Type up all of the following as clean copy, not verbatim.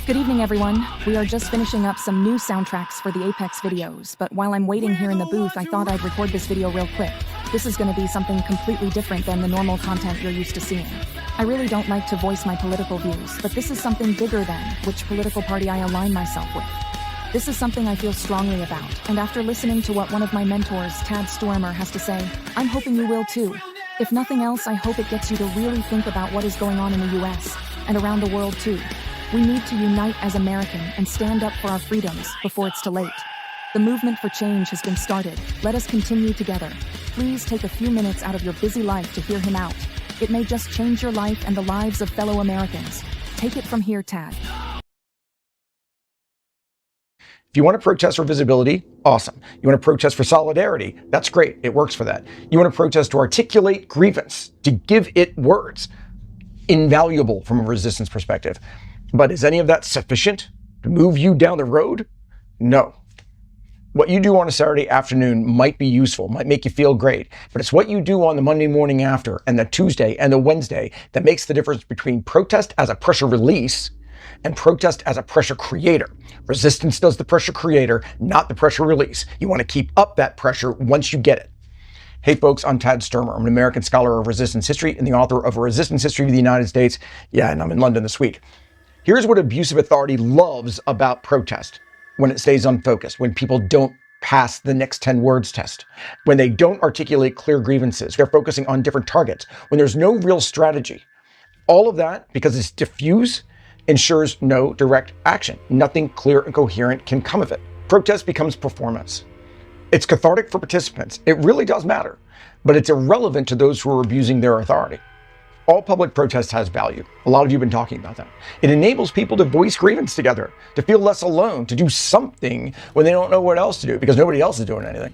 Good evening, everyone. We are just finishing up some new soundtracks for the Apex videos, but while I'm waiting here in the booth, I thought I'd record this video real quick. This is going to be something completely different than the normal content you're used to seeing. I really don't like to voice my political views, but this is something bigger than which political party I align myself with. This is something I feel strongly about, and after listening to what one of my mentors, Tad Stormer, has to say, I'm hoping you will too. If nothing else, I hope it gets you to really think about what is going on in the US, and around the world too. We need to unite as American and stand up for our freedoms before it's too late. The movement for change has been started. Let us continue together. Please take a few minutes out of your busy life to hear him out. It may just change your life and the lives of fellow Americans. Take it from here, Tad. If you want to protest for visibility, awesome. You want to protest for solidarity, that's great. It works for that. You want to protest to articulate grievance, to give it words. Invaluable from a resistance perspective. But is any of that sufficient to move you down the road? No. What you do on a Saturday afternoon might be useful, might make you feel great, but it's what you do on the Monday morning after and the Tuesday and the Wednesday that makes the difference between protest as a pressure release and protest as a pressure creator. Resistance does the pressure creator, not the pressure release. You want to keep up that pressure once you get it. Hey folks, I'm Tad Stormer. I'm an American scholar of resistance history and the author of A Resistance History of the United States. Yeah, and I'm in London this week. Here's what abusive authority loves about protest: when it stays unfocused, when people don't pass the next 10 words test, when they don't articulate clear grievances, they're focusing on different targets, when there's no real strategy. All of that, because it's diffuse, ensures no direct action. Nothing clear and coherent can come of it. Protest becomes performance. It's cathartic for participants. It really does matter, but it's irrelevant to those who are abusing their authority. All public protest has value. A lot of you have been talking about that. It enables people to voice grievance together, to feel less alone, to do something when they don't know what else to do because nobody else is doing anything.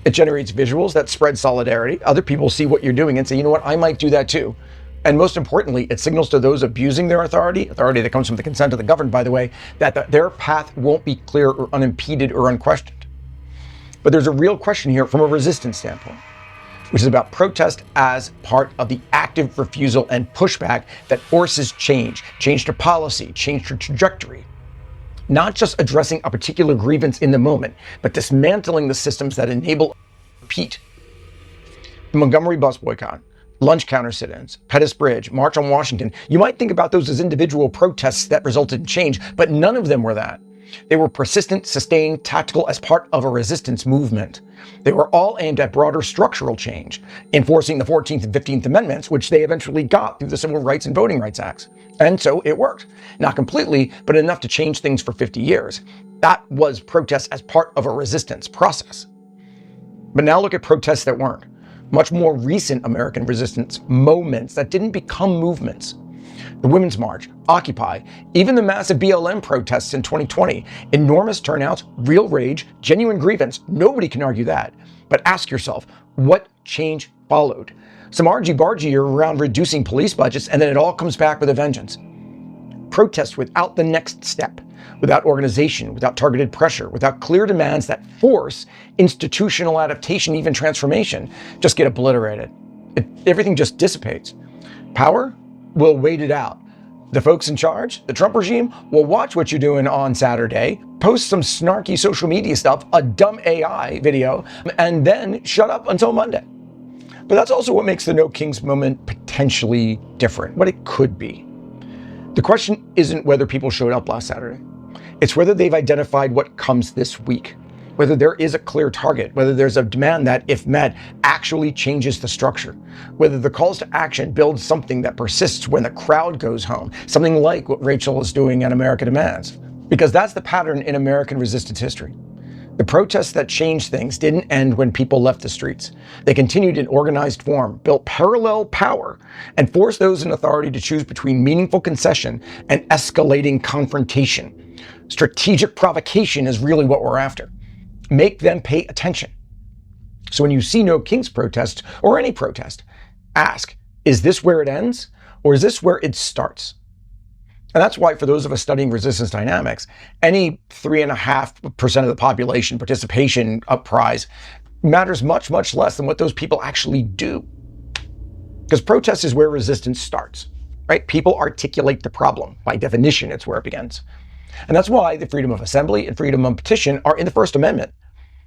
It generates visuals that spread solidarity. Other people see what you're doing and say, you know what, I might do that too. And most importantly, it signals to those abusing their authority that comes from the consent of the governed, by the way, that their path won't be clear or unimpeded or unquestioned. But there's a real question here from a resistance standpoint, which is about protest as part of the active refusal and pushback that forces change to policy, change to trajectory. Not just addressing a particular grievance in the moment, but dismantling the systems that enable repeat. The Montgomery bus boycott, lunch counter sit-ins, Pettus Bridge, March on Washington, you might think about those as individual protests that resulted in change, but none of them were that. They were persistent, sustained, tactical as part of a resistance movement. They were all aimed at broader structural change, enforcing the 14th and 15th Amendments, which they eventually got through the Civil Rights and Voting Rights Acts. And so it worked. Not completely, but enough to change things for 50 years. That was protest as part of a resistance process. But now look at protests that weren't. Much more recent American resistance moments that didn't become movements. The Women's March, Occupy, even the massive BLM protests in 2020, enormous turnouts, real rage, genuine grievance, nobody can argue that. But ask yourself, what change followed? Some argy-bargy around reducing police budgets, and then it all comes back with a vengeance. Protest without the next step, without organization, without targeted pressure, without clear demands that force institutional adaptation, even transformation, just get obliterated. Everything just dissipates. Power? We'll wait it out. The folks in charge, the Trump regime, will watch what you're doing on Saturday, post some snarky social media stuff, a dumb AI video, and then shut up until Monday. But that's also what makes the No Kings moment potentially different, what it could be. The question isn't whether people showed up last Saturday. It's whether they've identified what comes this week, whether there is a clear target, whether there's a demand that, if met, actually changes the structure, whether the calls to action build something that persists when the crowd goes home, something like what Rachel is doing at America Demands. Because that's the pattern in American resistance history. The protests that changed things didn't end when people left the streets. They continued in organized form, built parallel power, and forced those in authority to choose between meaningful concession and escalating confrontation. Strategic provocation is really what we're after. Make them pay attention. So when you see No Kings protest, or any protest, ask, is this where it ends, or is this where it starts? And that's why, for those of us studying resistance dynamics, any 3.5% of the population participation uprise matters much, much less than what those people actually do. Because protest is where resistance starts, right? People articulate the problem. By definition, it's where it begins. And that's why the freedom of assembly and freedom of petition are in the First Amendment.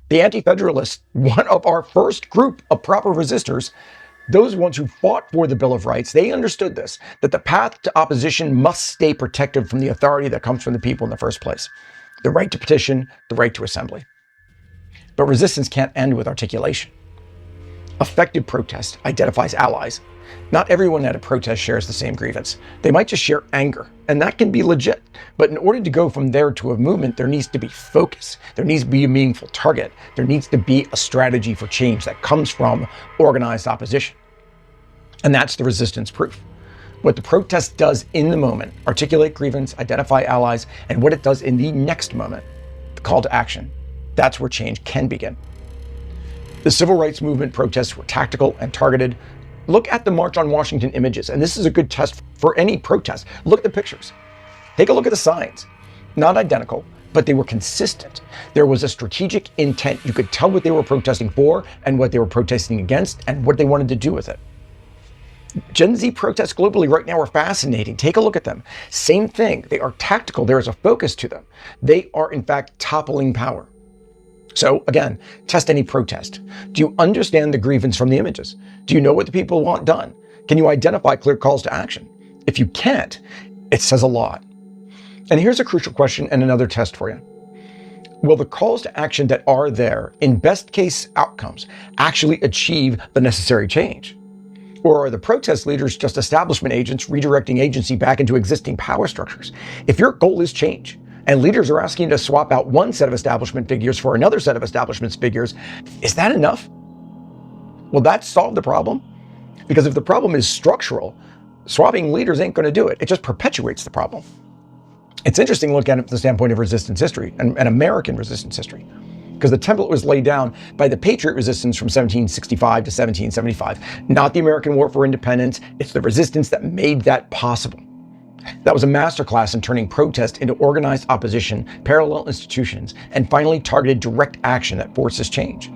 The Anti-Federalists, one of our first group of proper resistors, those ones who fought for the Bill of Rights, they understood this, that the path to opposition must stay protected from the authority that comes from the people in the first place. The right to petition, the right to assembly. But resistance can't end with articulation. Effective protest identifies allies. Not everyone at a protest shares the same grievance. They might just share anger, and that can be legit. But in order to go from there to a movement, there needs to be focus. There needs to be a meaningful target. There needs to be a strategy for change that comes from organized opposition. And that's the resistance proof. What the protest does in the moment, articulate grievance, identify allies, and what it does in the next moment, the call to action. That's where change can begin. The civil rights movement protests were tactical and targeted. Look at the March on Washington images, and this is a good test for any protest. Look at the pictures. Take a look at the signs. Not identical, but they were consistent. There was a strategic intent. You could tell what they were protesting for and what they were protesting against and what they wanted to do with it. Gen Z protests globally right now are fascinating. Take a look at them. Same thing. They are tactical. There is a focus to them. They are, in fact, toppling power. So again, test any protest. Do you understand the grievance from the images? Do you know what the people want done? Can you identify clear calls to action? If you can't, it says a lot. And here's a crucial question and another test for you. Will the calls to action that are there, in best case outcomes, actually achieve the necessary change? Or are the protest leaders just establishment agents redirecting agency back into existing power structures? If your goal is change, and leaders are asking you to swap out one set of establishment figures for another set of establishment figures, is that enough? Will that solve the problem? Because if the problem is structural, swapping leaders ain't going to do it. It just perpetuates the problem. It's interesting to look at it from the standpoint of resistance history and American resistance history, because the template was laid down by the Patriot resistance from 1765 to 1775, not the American War for Independence. It's the resistance that made that possible. That was a masterclass in turning protest into organized opposition, parallel institutions, and finally targeted direct action that forces change.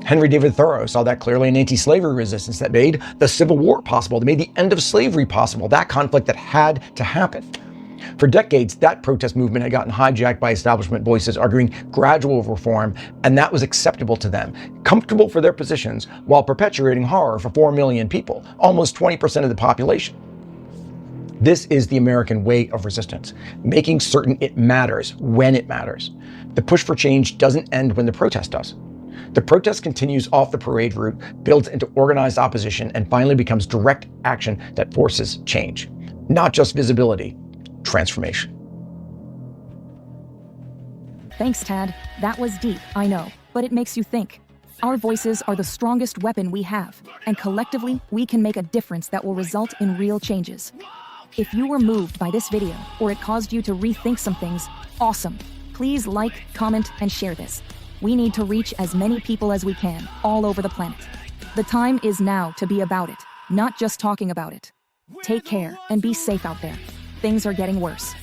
Henry David Thoreau saw that clearly in anti-slavery resistance that made the Civil War possible, that made the end of slavery possible, that conflict that had to happen. For decades, that protest movement had gotten hijacked by establishment voices arguing gradual reform, and that was acceptable to them, comfortable for their positions, while perpetuating horror for 4 million people, almost 20% of the population. This is the American way of resistance, making certain it matters when it matters. The push for change doesn't end when the protest does. The protest continues off the parade route, builds into organized opposition, and finally becomes direct action that forces change. Not just visibility, transformation. Thanks, Tad. That was deep, I know, but it makes you think. Our voices are the strongest weapon we have, and collectively, we can make a difference that will result in real changes. If you were moved by this video, or it caused you to rethink some things, awesome. Please like, comment, and share this. We need to reach as many people as we can, all over the planet. The time is now to be about it, not just talking about it. Take care and be safe out there. Things are getting worse.